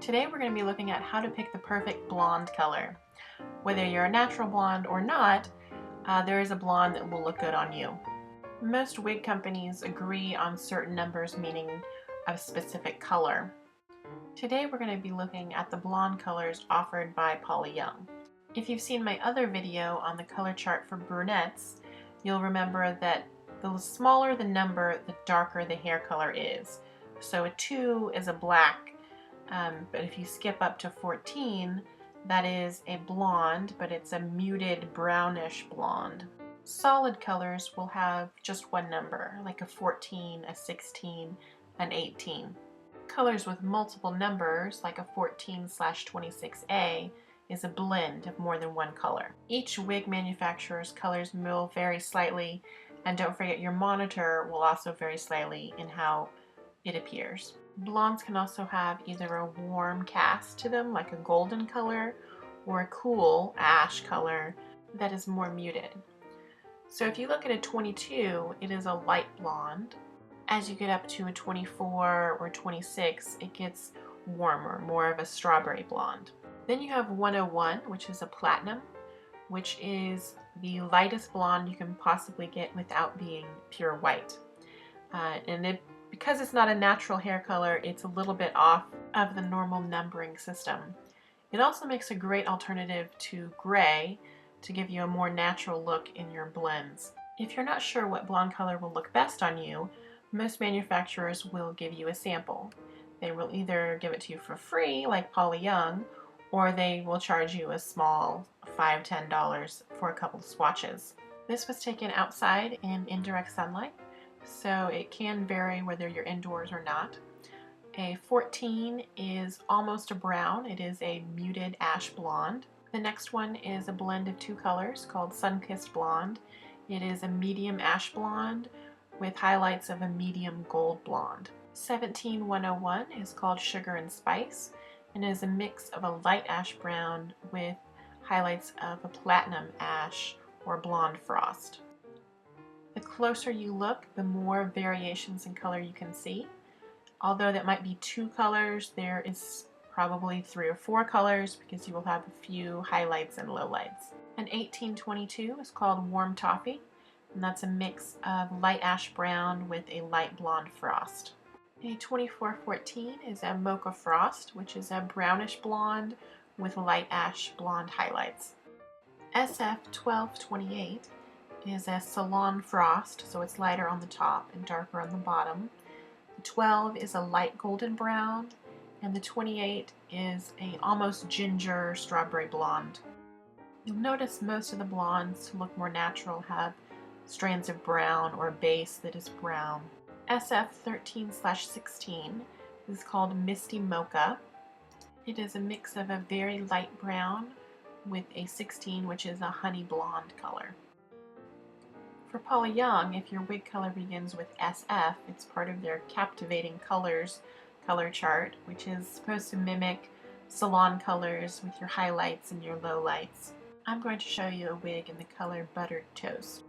Today we're going to be looking at how to pick the perfect blonde color. Whether you're a natural blonde or not, there is a blonde that will look good on you. Most wig companies agree on certain numbers meaning a specific color. Today we're going to be looking at the blonde colors offered by Paula Young. If you've seen my other video on the color chart for brunettes, you'll remember that the smaller the number, the darker the hair color is. So a 2 is a black, but if you skip up to 14, that is a blonde, but it's a muted brownish blonde. Solid colors will have just one number, like a 14, a 16, an 18. Colors with multiple numbers, like a 14/26A, is a blend of more than one color. Each wig manufacturer's colors will vary slightly, and don't forget your monitor will also vary slightly in how it appears. Blondes can also have either a warm cast to them, like a golden color, or a cool ash color that is more muted. So if you look at a 22, it is a light blonde. As you get up to a 24 or 26, it gets warmer, more of a strawberry blonde. Then you have 101, which is a platinum, which is the lightest blonde you can possibly get without being pure white. Because it's not a natural hair color, it's a little bit off of the normal numbering system. It also makes a great alternative to gray to give you a more natural look in your blends. If you're not sure what blonde color will look best on you, most manufacturers will give you a sample. They will either give it to you for free, like Paula Young, or they will charge you a small $5–10 for a couple of swatches. This was taken outside in indirect sunlight, so it can vary whether you're indoors or not. A 14 is almost a brown. It is a muted ash blonde. The next one is a blend of two colors called Sunkissed Blonde. It is a medium ash blonde with highlights of a medium gold blonde. 17101 is called Sugar and Spice and is a mix of a light ash brown with highlights of a platinum ash or blonde frost. The closer you look, the more variations in color you can see. Although that might be two colors, there is probably 3 or 4 colors because you will have a few highlights and lowlights. An 1822 is called Warm Toffee, and that's a mix of light ash brown with a light blonde frost. A 2414 is a Mocha Frost, which is a brownish blonde with light ash blonde highlights. SF1228 is a Salon Frost, so it's lighter on the top and darker on the bottom. The 12 is a light golden brown, and the 28 is a almost ginger strawberry blonde. You'll notice most of the blondes, to look more natural, have strands of brown or a base that is brown. SF13/16 is called Misty Mocha. It is a mix of a very light brown with a 16, which is a honey blonde color. For Paula Young, if your wig color begins with SF, it's part of their Captivating Colors color chart, which is supposed to mimic salon colors with your highlights and your lowlights. I'm going to show you a wig in the color Buttered Toast.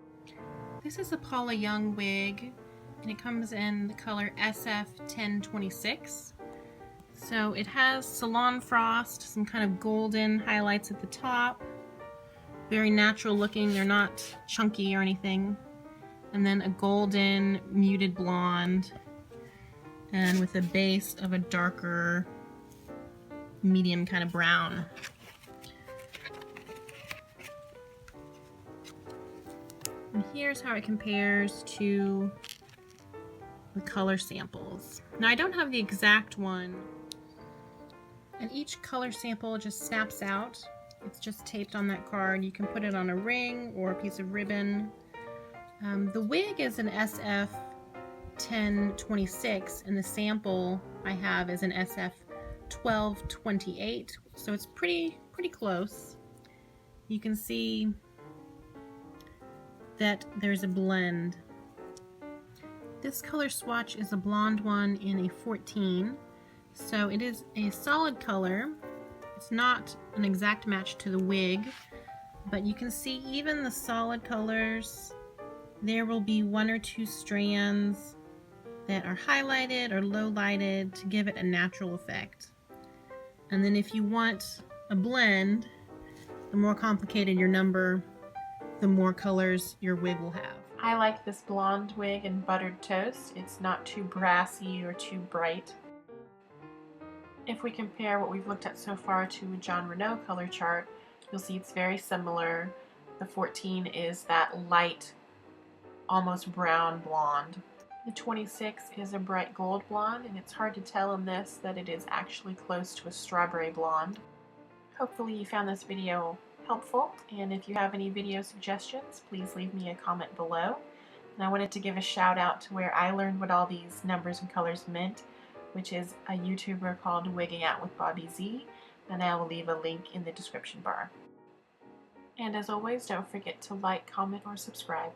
This is a Paula Young wig, and it comes in the color SF1026. So it has Salon Frost, some kind of golden highlights at the top. Very natural looking, they're not chunky or anything. And then a golden muted blonde, and with a base of a darker medium kind of brown. And here's how it compares to the color samples. Now I don't have the exact one, and each color sample just snaps out. It's just taped on that card. You can put it on a ring or a piece of ribbon. The wig is an SF1026, and the sample I have is an SF1228, so it's pretty close. You can see that there's a blend. This color swatch is a blonde one in a 14, so it is a solid color. It's not an exact match to the wig, but you can see even the solid colors, there will be 1 or 2 strands that are highlighted or low lighted to give it a natural effect. And then if you want a blend, the more complicated your number, the more colors your wig will have. I like this blonde wig in Buttered Toast. It's not too brassy or too bright. If we compare what we've looked at so far to a John Renault color chart, you'll see it's very similar. The 14 is that light, almost brown blonde. The 26 is a bright gold blonde, and it's hard to tell in this that it is actually close to a strawberry blonde. Hopefully you found this video helpful, and if you have any video suggestions, please leave me a comment below. And I wanted to give a shout out to where I learned what all these numbers and colors meant, which is a YouTuber called WigginOutBZ, and I will leave a link in the description bar. And as always, don't forget to like, comment, or subscribe.